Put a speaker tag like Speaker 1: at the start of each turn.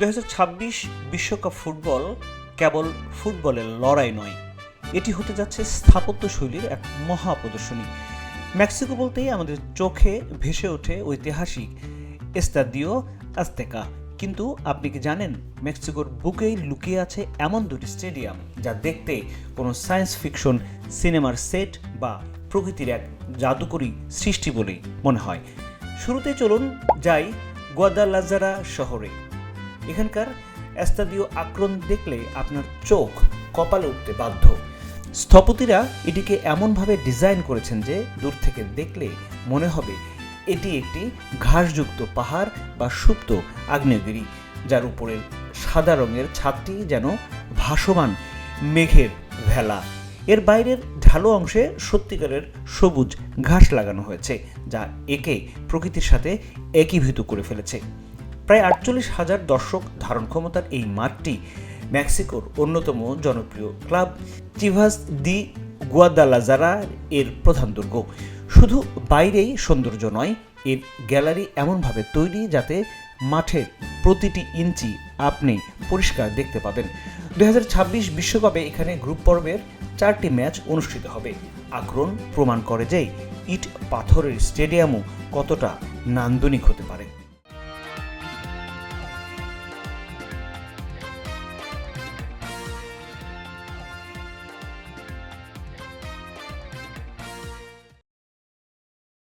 Speaker 1: 2026 বিশ্বকাপ ফুটবল কেবল ফুটবলের লড়াই নয়, এটি হতে যাচ্ছে স্থাপত্যশৈলীর এক মহা প্রদর্শনী। মেক্সিকো বলতেই আমাদের চোখে ভেসে ওঠে ঐতিহাসিক এস্তাদিও আজতেকা। কিন্তু আপনি কি জানেন, মেক্সিকোর বুকেই লুকিয়ে আছে এমন দুটি স্টেডিয়াম যা দেখতে কোনো সায়েন্স ফিকশন সিনেমার সেট বা প্রকৃতির এক জাদুকরী সৃষ্টি বলেই মনে হয়। শুরুতে চলুন যাই গুয়াদালাজারা শহরে। এখানকার এস্তাদিও আকরণ দেখলে আপনার চোখ কপালে উঠতে বাধ্য। স্থপতিরা এটিকে এমনভাবে ডিজাইন করেছেন যে দূর থেকে দেখলে মনে হবে এটি একটি ঘাসযুক্ত পাহাড় বা সুপ্ত আগ্নেয়গিরি, যার উপরের সাদা রঙের ছাদটি যেন ভাসমান মেঘের ভেলা। এর বাইরের ঢালু অংশে সত্যিকারের সবুজ ঘাস লাগানো হয়েছে, যা একে প্রকৃতির সাথে একীভূত করে ফেলেছে। প্রায় 48,000 দর্শক ধারণ ক্ষমতার এই মাঠটি মেক্সিকোর অন্যতম জনপ্রিয় ক্লাব চিভাস দি গুয়াদালাজারা এর প্রধান দুর্গ। শুধু বাইরেই সৌন্দর্য নয়, এর গ্যালারি এমনভাবে তৈরি যাতে মাঠের প্রতিটি ইঞ্চি আপনি পরিষ্কার দেখতে পাবেন। 2026 বিশ্বকাপে এখানে গ্রুপ পর্বের 4টি ম্যাচ অনুষ্ঠিত হবে। আকরণ প্রমাণ করে যে ইট পাথরের স্টেডিয়ামও কতটা নান্দনিক হতে পারে।